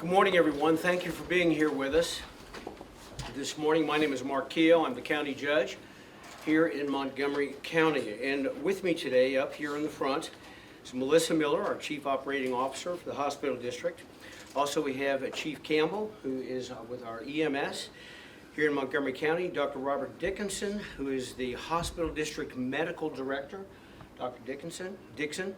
morning, everyone. Thank you for being here with us this morning. My name is Mark Keogh. I'm the county judge here in Montgomery County. And with me today, up here in the front, is Melissa Miller, our Chief Operating Officer for the hospital district. Also, we have Chief Campbell, who is with our EMS here in Montgomery County. Dr. Robert Dickinson, who is the hospital district medical director. Dr. Dixon.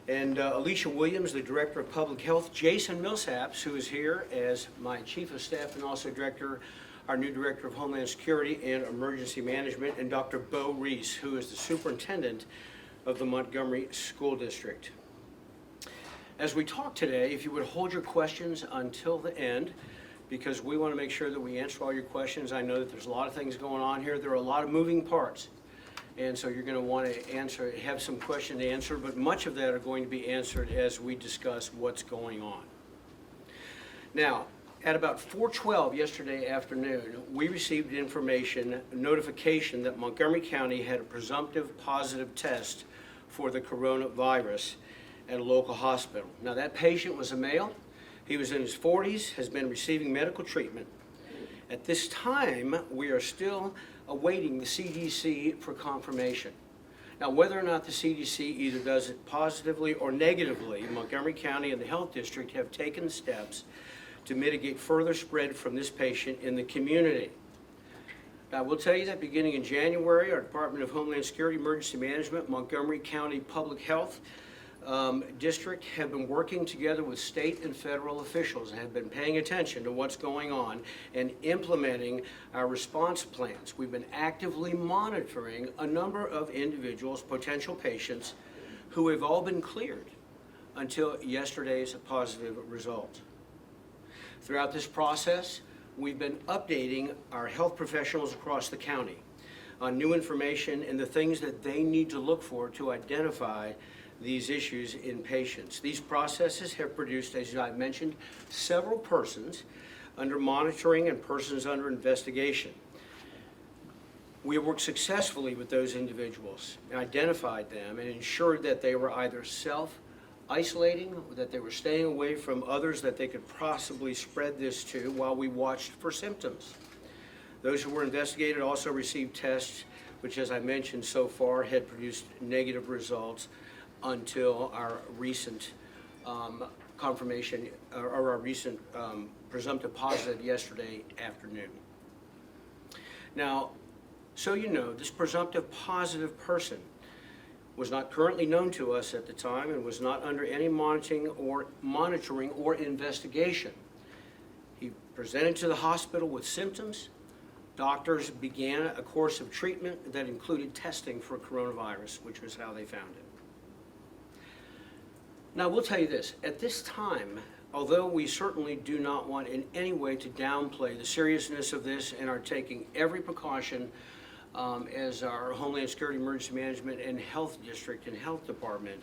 And Alicia Williams, the Director of Public Health. Jason Millsaps, who is here as my Chief of Staff and also our new Director of Homeland Security and Emergency Management, and Dr. Bo Reese, who is the Superintendent of the Montgomery School District. As we talk today, if you would hold your questions until the end, because we want to make sure that we answer all your questions. I know that there's a lot of things going on here. There are a lot of moving parts. And so you're going to want to have some questions to answer, but much of that are going to be answered as we discuss what's going on. Now, at about 4:12 yesterday afternoon, we received notification that Montgomery County had a presumptive positive test for the coronavirus at a local hospital. Now, that patient was a male. He was in his 40s, has been receiving medical treatment. At this time, we are still awaiting the CDC for confirmation. Now, whether or not the CDC either does it positively or negatively, Montgomery County and the Health District have taken steps to mitigate further spread from this patient in the community. Now, I will tell you that beginning in January, our Department of Homeland Security, Emergency Management, Montgomery County Public Health District have been working together with state and federal officials and have been paying attention to what's going on and implementing our response plans. We've been actively monitoring a number of individuals, potential patients, who have all been cleared until yesterday's positive result. Throughout this process, we've been updating our health professionals across the county on new information and the things that they need to look for to identify these issues in patients. These processes have produced, as I mentioned, several persons under monitoring and persons under investigation. We have worked successfully with those individuals, identified them, and ensured that they were either self-isolating, that they were staying away from others that they could possibly spread this to while we watched for symptoms. Those who were investigated also received tests, which, as I mentioned so far, had produced negative results until our recent confirmation or our recent presumptive positive yesterday afternoon. Now, so you know, this presumptive positive person was not currently known to us at the time and was not under any monitoring or investigation. He presented to the hospital with symptoms. Doctors began a course of treatment that included testing for coronavirus, which was how they found it. Now, we'll tell you this, at this time, although we certainly do not want in any way to downplay the seriousness of this and are taking every precaution as our Homeland Security, Emergency Management, and Health District and Health Department,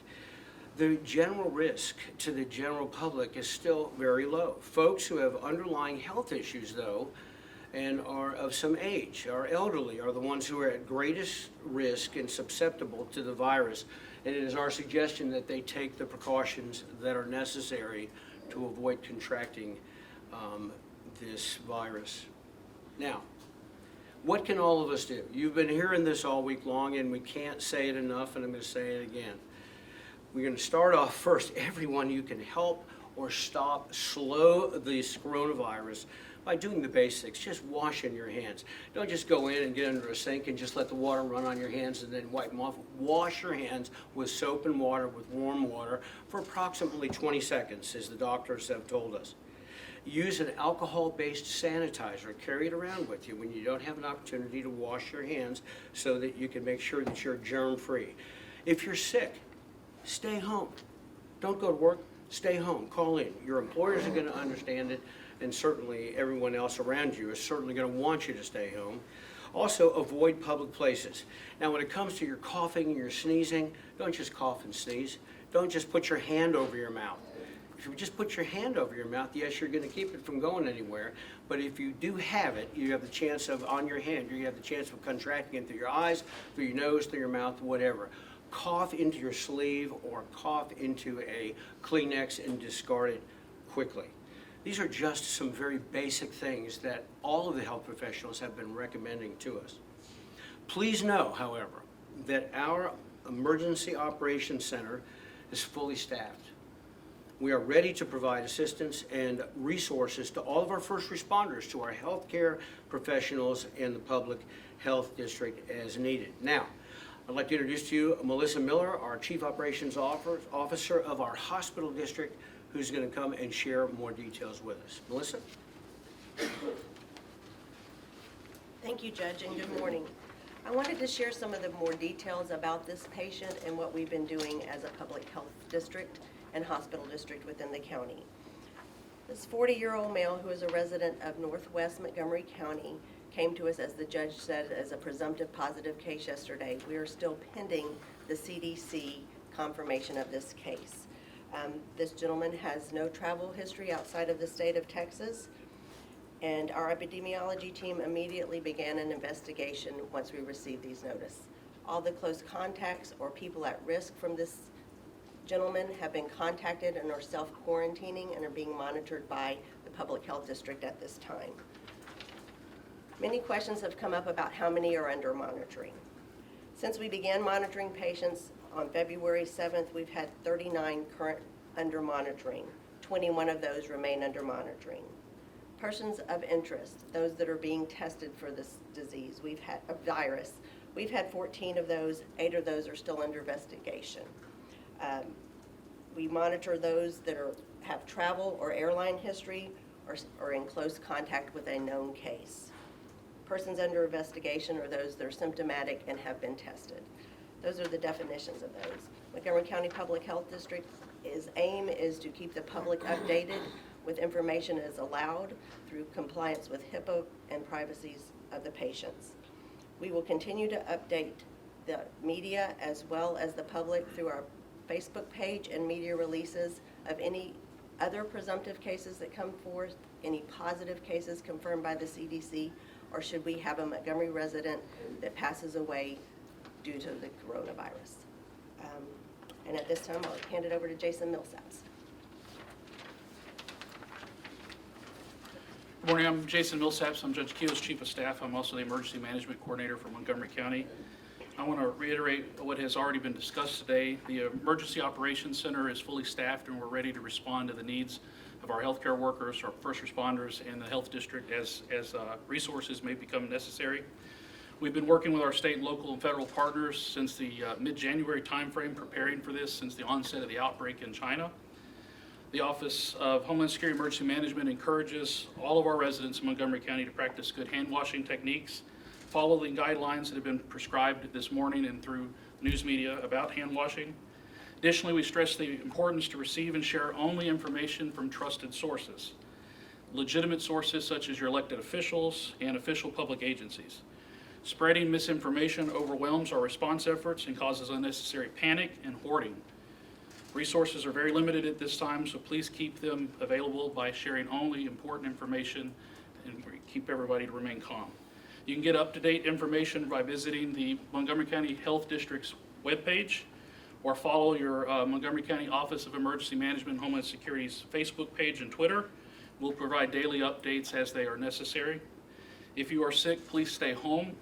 the general risk to the general public is still very low. Folks who have underlying health issues, though, and are of some age, are elderly, are the ones who are at greatest risk and susceptible to the virus. And it is our suggestion that they take the precautions that are necessary to avoid contracting this virus. Now, what can all of us do? You've been hearing this all week long, and we can't say it enough, and I'm going to say it again. We're going to start off first. Everyone you can help or slow this coronavirus by doing the basics, just washing your hands. Don't just go in and get under a sink and just let the water run on your hands and then wipe them off. Wash your hands with soap and water, with warm water, for approximately 20 seconds, as the doctors have told us. Use an alcohol-based sanitizer. Carry it around with you when you don't have an opportunity to wash your hands so that you can make sure that you're germ-free. If you're sick, stay home. Don't go to work. Stay home. Call in. Your employers are going to understand it, and certainly everyone else around you is certainly going to want you to stay home. Also, avoid public places. Now, when it comes to your coughing and your sneezing, don't just cough and sneeze. Don't just put your hand over your mouth. If you just put your hand over your mouth, yes, you're going to keep it from going anywhere. But if you do have it, you have the chance of, on your hand, you have the chance of contracting it through your eyes, through your nose, through your mouth, whatever. Cough into your sleeve or cough into a Kleenex and discard it quickly. These are just some very basic things that all of the health professionals have been recommending to us. Please know, however, that our Emergency Operations Center is fully staffed. We are ready to provide assistance and resources to all of our first responders, to our healthcare professionals and the public health district as needed. Now, I'd like to introduce to you Melissa Miller, our Chief Operations Officer of our hospital district, who's going to come and share more details with us. Melissa? Thank you, Judge, and good morning. I wanted to share some of the more details about this patient and what we've been doing as a public health district and hospital district within the county. This 40-year-old male who is a resident of Northwest Montgomery County came to us, as the judge said, as a presumptive positive case yesterday. We are still pending the CDC confirmation of this case. This gentleman has no travel history outside of the state of Texas, and our epidemiology team immediately began an investigation once we received these notices. All the close contacts or people at risk from this gentlemen have been contacted and are self-quarantining and are being monitored by the public health district at this time. Many questions have come up about how many are under monitoring. Since we began monitoring patients on February 7th, we've had 39 current under monitoring. 21 of those remain under monitoring. Persons of interest, those that are being tested for this disease, a virus. We've had 14 of those, 8 of those are still under investigation. We monitor those that have travel or airline history or in close contact with a known case. Persons under investigation are those that are symptomatic and have been tested. Those are the definitions of those. Montgomery County Public Health District's aim is to keep the public updated with information as allowed through compliance with HIPAA and privacies of the patients. We will continue to update the media as well as the public through our Facebook page and media releases of any other presumptive cases that come forth, any positive cases confirmed by the CDC, or should we have a Montgomery resident that passes away due to the coronavirus. And at this time, I'll hand it over to Jason Millsaps. Good morning, I'm Jason Millsaps. I'm Judge Keogh's Chief of Staff. I'm also the Emergency Management Coordinator for Montgomery County. I want to reiterate what has already been discussed today. The Emergency Operations Center is fully staffed and we're ready to respond to the needs of our healthcare workers, our first responders, and the health district as resources may become necessary. We've been working with our state, local, and federal partners since the mid-January timeframe, preparing for this since the onset of the outbreak in China. The Office of Homeland Security Emergency Management encourages all of our residents in Montgomery County to practice good hand washing techniques, follow the guidelines that have been prescribed this morning and through news media about hand washing. Additionally, we stress the importance to receive and share only information from trusted sources, legitimate sources such as your elected officials and official public agencies. Spreading misinformation overwhelms our response efforts and causes unnecessary panic and hoarding. Resources are very limited at this time, so please keep them available by sharing only important information and keep everybody to remain calm. You can get up-to-date information by visiting the Montgomery County Health District's webpage or follow your Montgomery County Office of Emergency Management and Homeland Security's Facebook page and Twitter. We'll provide daily updates as they are necessary. If you are sick, please stay home.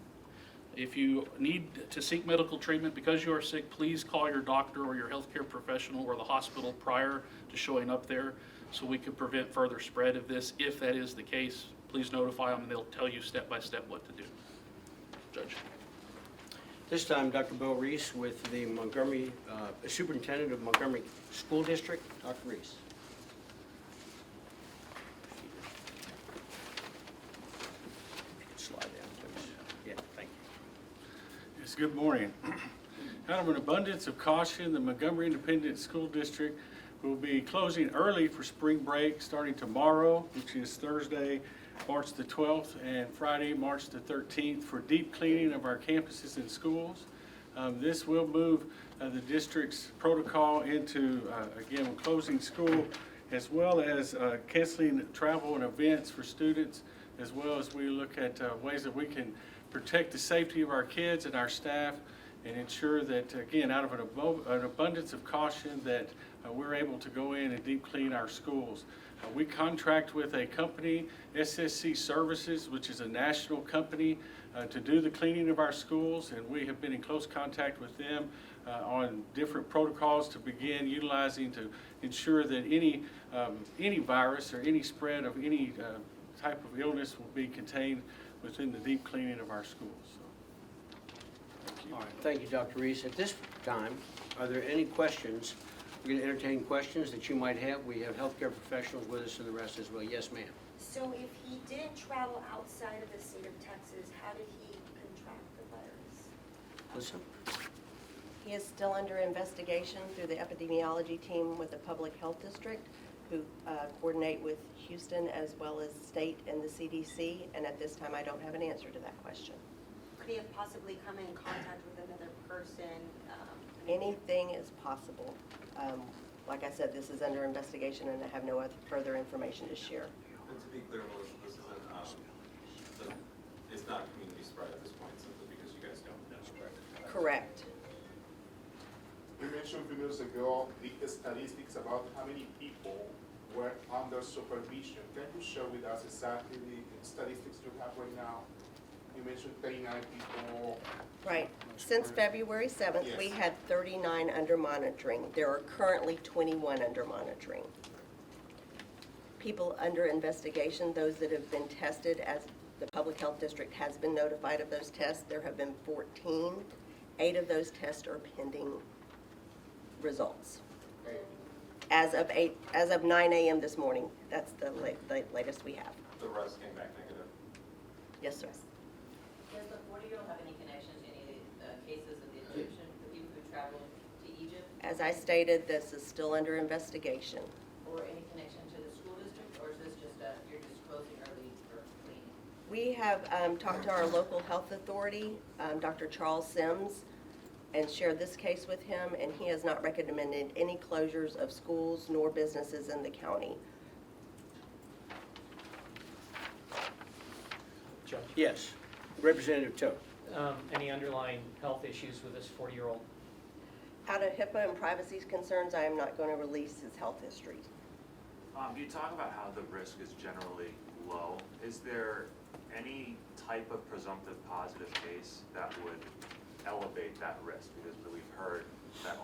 If you need to seek medical treatment because you are sick, please call your doctor or your healthcare professional or the hospital prior to showing up there so we can prevent further spread of this. If that is the case, please notify them and they'll tell you step by step what to do. Judge. This time, Dr. Bill Reese with the Montgomery, Superintendent of Montgomery School District. Dr. Reese. Slide down, please. Yeah, thank you. Yes, good morning. Out of an abundance of caution, the Montgomery Independent School District will be closing early for spring break starting tomorrow, which is Thursday, March the 12th, and Friday, March the 13th, for deep cleaning of our campuses and schools. This will move the district's protocol into, again, closing school, as well as canceling travel and events for students, as well as we look at ways that we can protect the safety of our kids and our staff, and ensure that, again, out of an abundance of caution, that we're able to go in and deep clean our schools. We contract with a company, SSC Services, which is a national company, to do the cleaning of our schools, and we have been in close contact with them on different protocols to begin utilizing to ensure that any virus or any spread of any type of illness will be contained within the deep cleaning of our schools. All right, thank you, Dr. Reese. At this time, are there any questions? We're going to entertain questions that you might have. We have healthcare professionals with us and the rest as well. Yes, ma'am. So if he did travel outside of the state of Texas, how did he contract the virus? Listen. He is still under investigation through the epidemiology team with the public health district, who coordinate with Houston as well as state and the CDC, and at this time I don't have an answer to that question. Could he have possibly come in contact with another person? Anything is possible. Like I said, this is under investigation and I have no other further information to share. And to be clear, Melissa, this isn't, it's not community spread at this point, simply because you guys don't know. Correct. You mentioned a few minutes ago the statistics about how many people were under supervision. Can you share with us exactly the statistics you have right now? You mentioned 39 people. Right. Since February 7th, we Yes. had 39 under monitoring. There are currently 21 under monitoring. People under investigation, those that have been tested, as the public health district has been notified of those tests, there have been 14. 8 of those tests are pending results. As of 9 a.m. this morning, that's the latest we have. The rest came back negative. Yes, sir. Does the 40-year-old have any connection to any of the cases of the Egyptian, the people who traveled to Egypt? As I stated, this is still under investigation. Or any connection to the school district? Or is this just you're just closing early for cleaning? We have talked to our local health authority, Dr. Charles Sims, and shared this case with him, and he has not recommended any closures of schools nor businesses in the county. Judge, Yes. Representative Toe. any underlying health issues with this 40-year-old? Out of HIPAA and privacy concerns, I am not going to release his health history. You talk about how the risk is generally low. Is there any type of presumptive positive case that would elevate that risk? Because we've heard that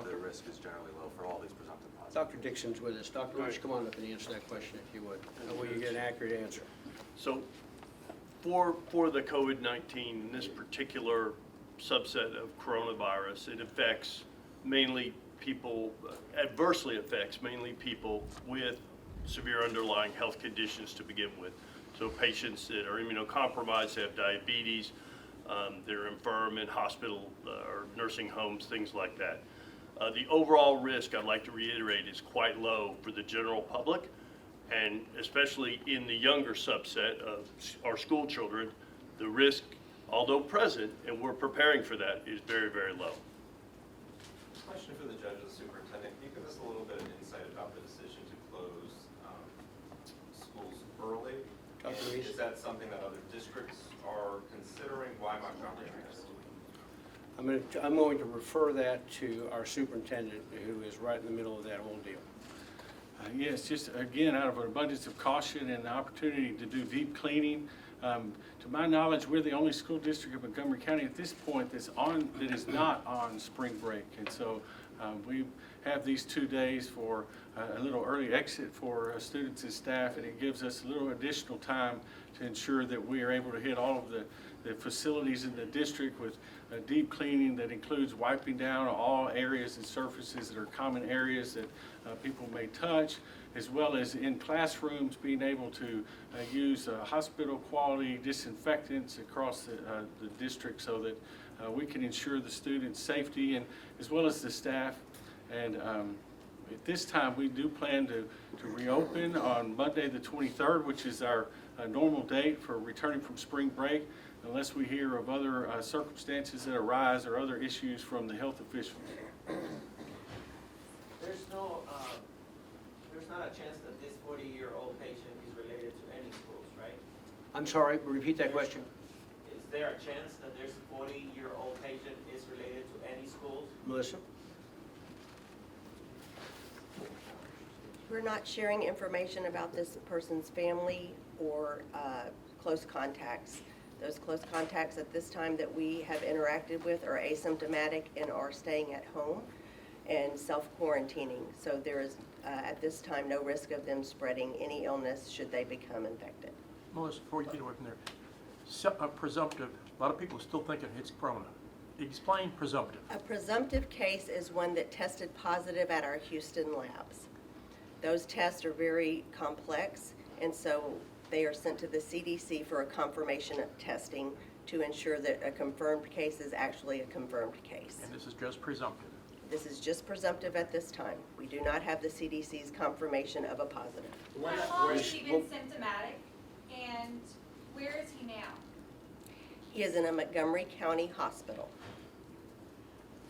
the risk is generally low for all these presumptive positives. Dr. Dixon's with us. Dr. Lynch, come on up and answer that question if you would. Will you get an accurate answer? So for the COVID-19, this particular subset of coronavirus, it affects mainly people, adversely affects mainly people with severe underlying health conditions to begin with. So patients that are immunocompromised, have diabetes, they're infirm in hospital or nursing homes, things like that. The overall risk, I'd like to reiterate, is quite low for the general public, and especially in the younger subset of our school children, the risk, although present, and we're preparing for that, is very, very low. Question for the judge and the superintendent. Can you give us a little bit of insight about the decision to close schools early? Dr. And Reese? is that something that other districts are considering? Why Montgomery? I'm going to refer that to our superintendent, who is right in the middle of that whole deal. Yes, just again, out of an abundance of caution and the opportunity to do deep cleaning. To my knowledge, we're the only school district in Montgomery County at this point that is not on spring break. And so we have these 2 days for a little early exit for students and staff, and it gives us a little additional time to ensure that we are able to hit all of the facilities in the district with deep cleaning that includes wiping down all areas and surfaces that are common areas that people may touch, as well as in classrooms being able to use hospital quality disinfectants across the district so that we can ensure the students' safety and as well as the staff. And at this time, we do plan to reopen on Monday the 23rd, which is our normal date for returning from spring break, unless we hear of other circumstances that arise or other issues from the health officials. There's not a chance that this 40-year-old patient is related to any schools, right? I'm sorry, repeat that question. Is there a chance that there's a 40-year-old patient is related to any schools? Melissa? We're not sharing information about this person's family or close contacts. Those close contacts at this time that we have interacted with are asymptomatic and are staying at home and self-quarantining. So there is, at this time, no risk of them spreading any illness should they become infected. Melissa, before you get away from there, presumptive, a lot of people are still thinking it's corona. Explain presumptive. A presumptive case is one that tested positive at our Houston labs. Those tests are very complex, and so they are sent to the CDC for a confirmation of testing to ensure that a confirmed case is actually a confirmed case. And this is just presumptive. This is just presumptive at this time. We do not have the CDC's confirmation of a positive. How long has he been symptomatic, and where is he now? He is in a Montgomery County hospital.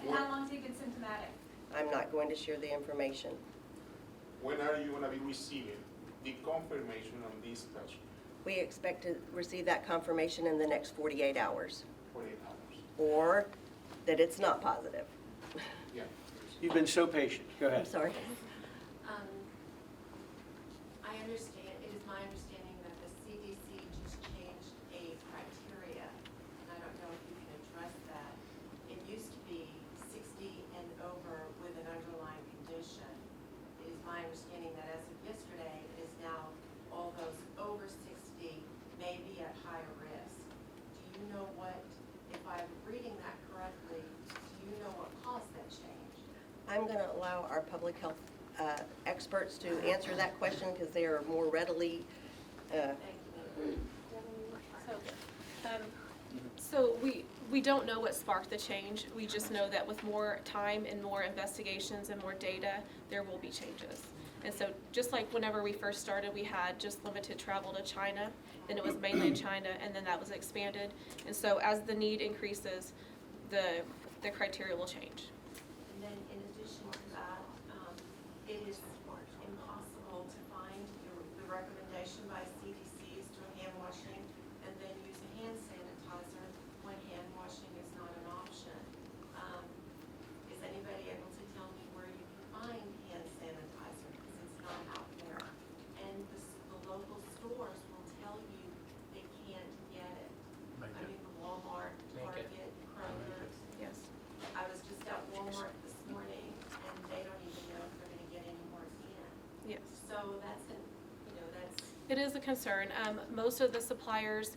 And how long has he been symptomatic? I'm not going to share the information. When are you gonna be receiving the confirmation on this test? We expect to receive that confirmation in the next 48 hours, 48 hours. or that it's not positive. Yeah. You've been so patient. Go I'm ahead. sorry. I understand, it is my understanding that the CDC just changed a criteria, and I don't know if you can address that. It used to be 60 and over with an underlying condition. It is my understanding that as of yesterday, it is now all those over 60 may be at higher risk. Do you know what, if I'm reading that correctly, do you know what caused that change? I'm going to allow our public health experts to answer that question because they are more readily. Thank you. So we don't know what sparked the change. We just know that with more time and more investigations and more data, there will be changes. And so just like whenever we first started, we had just limited travel to China, then it was mainland China, and then that was expanded. And so as the need increases, the criteria will change. And then in addition to that, it is impossible to find the recommendation by CDC is to hand washing and then use a hand sanitizer when hand washing is not an option. Is anybody able to tell me where you can find hand sanitizer because it's not out there? And the local stores will tell you they can't get it. I mean, the Walmart, Target, Kroger. Yes. I was just at Walmart this morning, and they don't even know if they're gonna get any more in. Yes. So that's, that's. It is a concern. Most of the suppliers,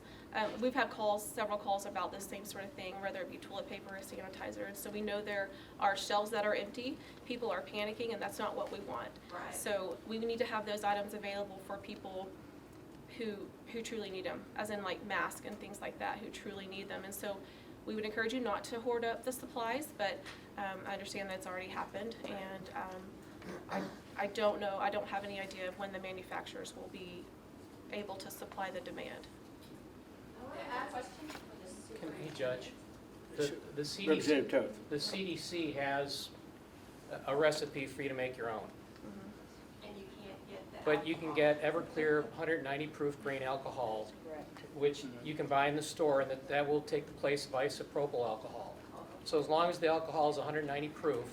we've had several calls about this same sort of thing, whether it be toilet paper or sanitizer. And so we know there are shelves that are empty. People are panicking, and that's not what we want. Right. So we need to have those items available for people who truly need them, as in like masks and things like that, who truly need them. And so we would encourage you not to hoard up the supplies, but I understand that's already happened, and I don't know, I don't have any idea of when the manufacturers will be able to supply the demand. I want to ask a question for the Hey, Judge, the Representative Toth. the CDC has a recipe for you to make your own. And you can't get that. But you can get Everclear 190 proof grain alcohol, Correct. which you can buy in the store, and that will take the place of isopropyl alcohol. So as long as the alcohol is 190 proof,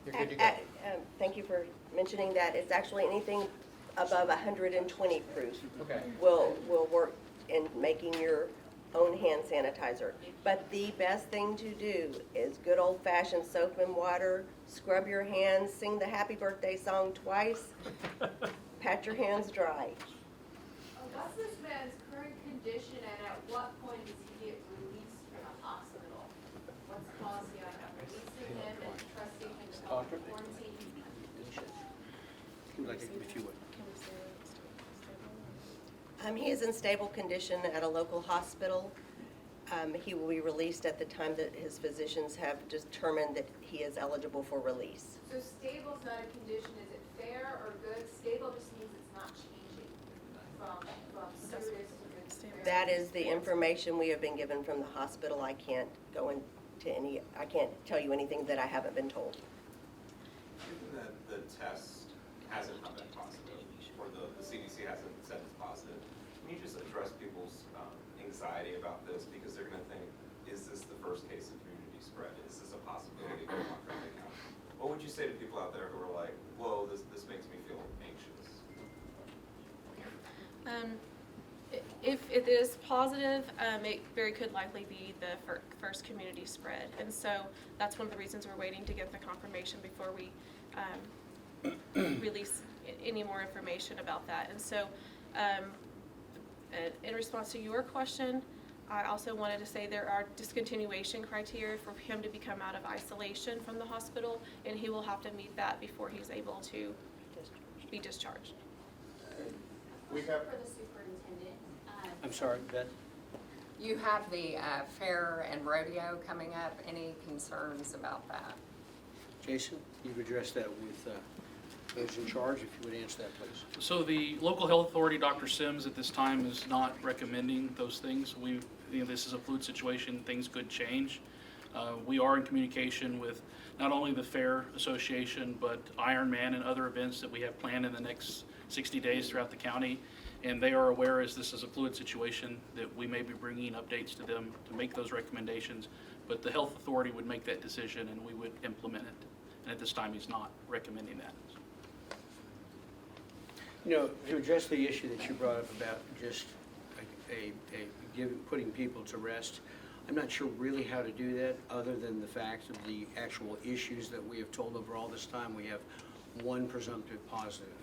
you're good to go. Thank you for mentioning that. It's actually anything above 120 proof Okay. will work in making your own hand sanitizer. But the best thing to do is good old-fashioned soap and water, scrub your hands, sing the happy birthday song twice, pat your hands dry. What's this man's current condition, and at what point does he get released from the hospital? What's the policy on releasing him and trusting him to help quarantine? If you would. He is in stable condition at a local hospital. He will be released at the time that his physicians have determined that he is eligible for release. So stable's not a condition, is it fair or good? Stable just means it's not changing from serious to good. That is the information we have been given from the hospital. I can't go into I can't tell you anything that I haven't been told. Given that the test hasn't come back positive, or the CDC hasn't said it's positive, can you just address people's anxiety about this? say to people out there who are like, whoa, this makes me feel anxious? If it is positive, it very could likely be the first community spread. And so that's one of the reasons we're waiting to get the confirmation before we release any more information about that. And so in response to your question, I also wanted to say there are discontinuation criteria for him to become out of isolation from the hospital, and he will have to meet that before he's able to be discharged. We have, For the superintendent. I'm sorry, Beth? You have the fair and rodeo coming up. Any concerns about that? Jason, you've addressed that with those in charge. If you would answer that, please. So the local health authority, Dr. Sims, at this time is not recommending those things. This is a fluid situation, things could change. We are in communication with not only the Fair Association, but Ironman and other events that we have planned in the next 60 days throughout the county. And they are aware, as this is a fluid situation, that we may be bringing updates to them to make those recommendations. But the health authority would make that decision and we would implement it. And at this time, he's not recommending that. You know, to address the issue that you brought up about just putting people to rest, I'm not sure really how to do that, other than the fact of the actual issues that we have told over all this time. We have one presumptive positive.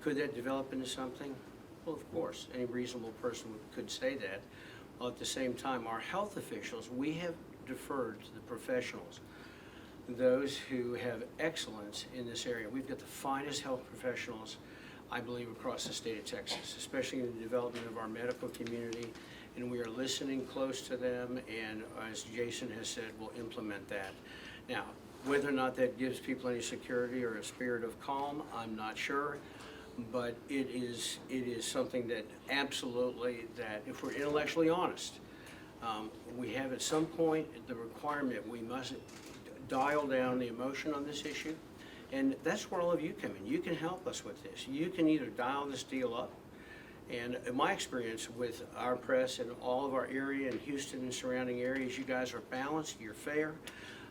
Could that develop into something? Well, of course, any reasonable person could say that. While at the same time, our health officials, we have deferred to the professionals, those who have excellence in this area. We've got the finest health professionals, I believe, across the state of Texas, especially in the development of our medical community, and we are listening close to them, and as Jason has said, we'll implement that. Now, whether or not that gives people any security or a spirit of calm, I'm not sure, but it is something that absolutely, that if we're intellectually honest, we have at some point the requirement we must dial down the emotion on this issue. And that's where all of you come in. You can help us with this. You can either dial this deal up, and in my experience with our press and all of our area in Houston and surrounding areas, you guys are balanced, you're fair.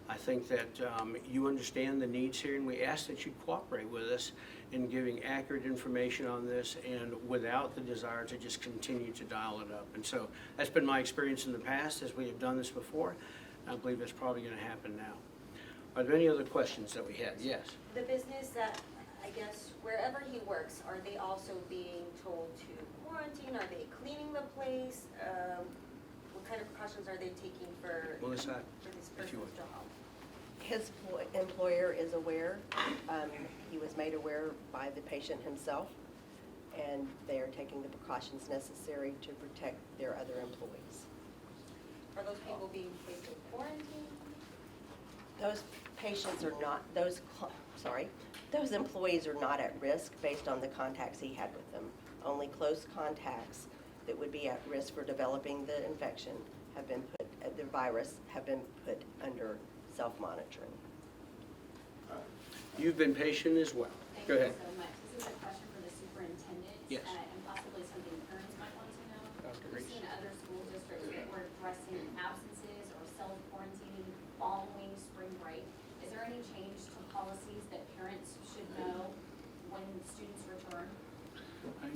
I think that you understand the needs here, and we ask that you cooperate with us in giving accurate information on this and without the desire to just continue to dial it up. And so that's been my experience in the past as we have done this before. I believe it's probably going to happen now. Are there any other questions that we have? Yes. The business that, I guess, wherever he works, are they also being told to quarantine? Are they cleaning the place? What kind of precautions are they taking for this person's job? His employer is aware. He was made aware by the patient himself, and they are taking the precautions necessary to protect their other employees. Are those people being placed in quarantine? Those patients are not, those employees are not at risk based on the contacts he had with them. Only close contacts that would be at risk for developing the infection have been put, the virus have been put under self-monitoring. You've been patient as well. Go ahead. Thank you so much. This is a question for the superintendent. Yes. And possibly something parents might want to know. Dr. We've Reese. seen other school districts that were addressing absences or self-quarantining following spring break. Is there any change to policies that parents should know when students return?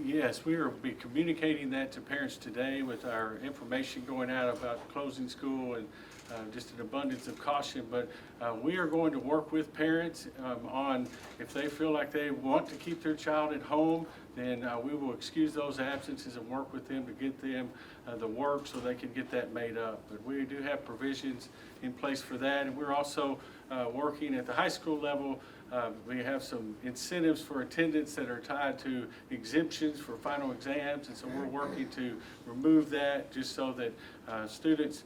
Yes, we will be communicating that to parents today with our information going out about closing school and just an abundance of caution. But we are going to work with parents on if they feel like they want to keep their child at home, then we will excuse those absences and work with them to get them the work so they can get that made up. But we do have provisions in place for that, and we're also working at the high school level. We have some incentives for attendance that are tied to exemptions for final exams, and so we're working to remove that just so that students,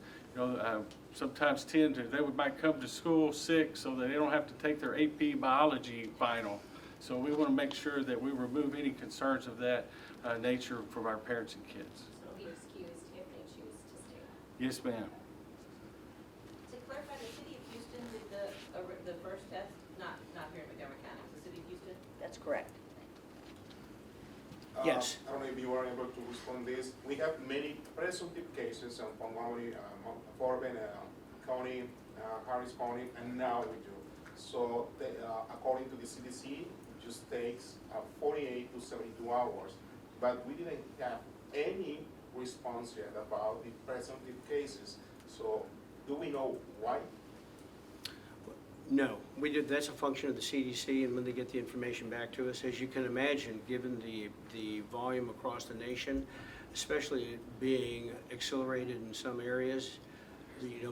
sometimes they might come to school sick so that they don't have to take their AP biology final. So we want to make sure that we remove any concerns of that nature from our parents and kids. So it'll be excused if they choose to stay home. Yes, ma'am. To clarify, the city of Houston did the first test, not here in Montgomery County, the city of Houston? That's correct. Yes. I don't know if you are able to respond this. We have many presumptive cases on Montgomery, Corbin, County, Harris County, and now we do. So according to the CDC, it just takes 48 to 72 hours. But we didn't have any response yet about the presumptive cases. So do we know why? No, we did, that's a function of the CDC and when they get the information back to us. As you can imagine, given the volume across the nation, especially being accelerated in some areas,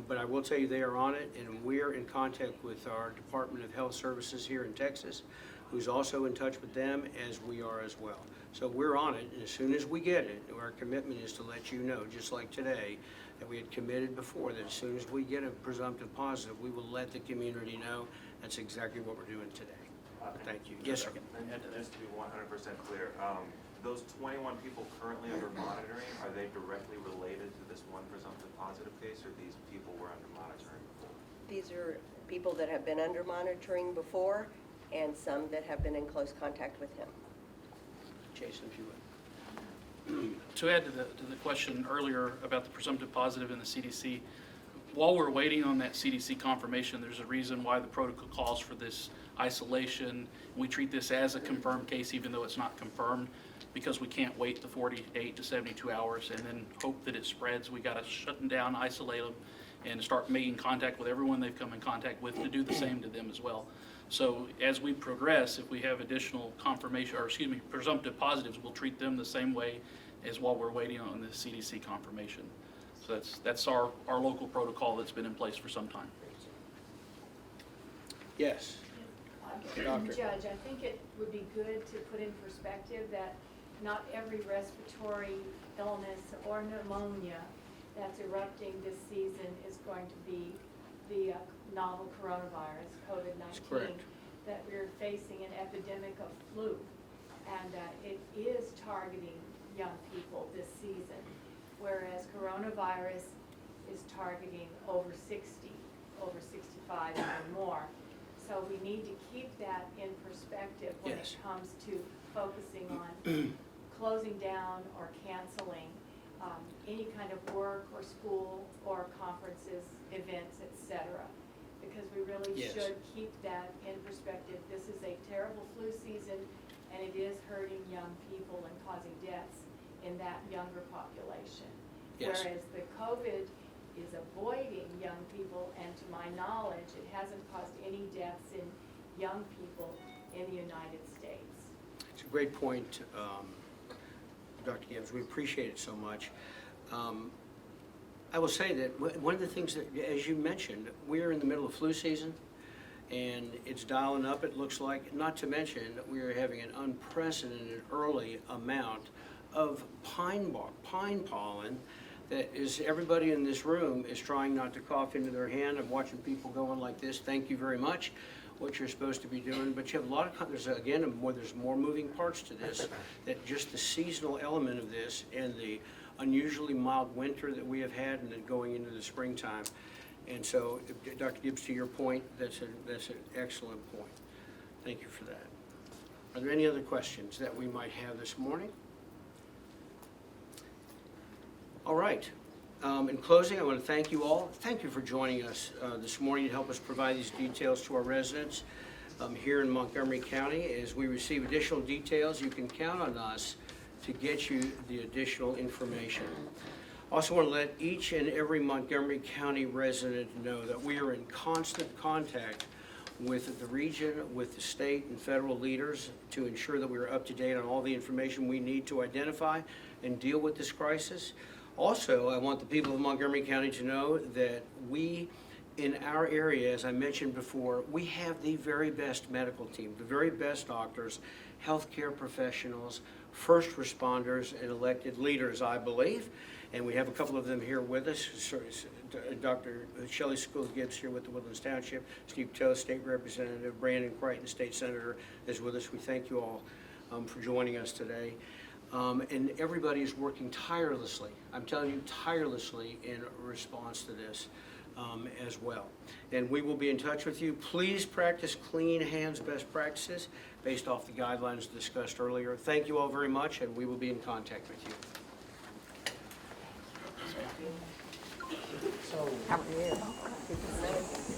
but I will tell you they are on it, and we're in contact with our Department of Health Services here in Texas, who's also in touch with them, as we are as well. So we're on it, and as soon as we get it, our commitment is to let you know, just like today, that we had committed before, that as soon as we get a presumptive positive, we will let the community know. That's exactly what we're doing today. Thank you. Yes, sir. And just to be 100% clear, those 21 people currently under monitoring, are they directly related to this one presumptive positive case, or these people were under monitoring before? These are people that have been under monitoring before and some that have been in close contact with him. Jason, if you would. To add to the question earlier about the presumptive positive in the CDC, while we're waiting on that CDC confirmation, there's a reason why the protocol calls for this isolation. We treat this as a confirmed case even though it's not confirmed, because we can't wait the 48 to 72 hours and then hope that it spreads. We got to shut them down, isolate them, and start making contact with everyone they've come in contact with to do the same to them as well. So as we progress, if we have additional confirmation, or excuse me, presumptive positives, we'll treat them the same way as while we're waiting on the CDC confirmation. So that's our local protocol that's been in place for some time. Yes. Doctor. Judge, I think it would be good to put in perspective that not every respiratory illness or pneumonia that's erupting this season is going to be the novel coronavirus, COVID-19. That we're facing an epidemic of flu, and it is targeting young people this season, whereas coronavirus is targeting over 60, over 65 and more. So we need to keep that in perspective when it comes to focusing on closing down or canceling any kind of work or school or conferences, events, etc. Because we really should keep that in perspective. This is a terrible flu season, and it is hurting young people and causing deaths in that younger population. Whereas the COVID is avoiding young people, and to my knowledge, it hasn't caused any deaths in young people in the United States. It's a great point, Dr. Gibbs. We appreciate it so much. I will say that one of the things that, as you mentioned, we're in the middle of flu season, and it's dialing up, it looks like, not to mention that we are having an unprecedented early amount of pine pollen that is, everybody in this room is trying not to cough into their hand. I'm watching people going like this, thank you very much, what you're supposed to be doing. But you have a lot of, there's more moving parts to this, that just the seasonal element of this and the unusually mild winter that we have had, and then going into the springtime. And so, Dr. Gibbs, to your point, that's an excellent point. Thank you for that. Are there any other questions that we might have this morning? All right. In closing, I want to thank you all. Thank you for joining us this morning to help us provide these details to our residents here in Montgomery County. As we receive additional details, you can count on us to get you the additional information. I also want to let each and every Montgomery County resident know that we are in constant contact with the region, with the state and federal leaders to ensure that we are up to date on all the information we need to identify and deal with this crisis. Also, I want the people of Montgomery County to know that we, in our area, as I mentioned before, we have the very best medical team, the very best doctors, healthcare professionals, first responders, and elected leaders, I believe. And we have a couple of them here with us. Dr. Shelley Scholes-Gibbs here with the Woodlands Township, Steve Toth, State Representative, Brandon Crichton, State Senator, is with us. We thank you all for joining us today. And everybody is working tirelessly, I'm telling you, tirelessly in response to this as well. And we will be in touch with you. Please practice clean hands best practices based off the guidelines discussed earlier. Thank you all very much, and we will be in contact with you. How are you?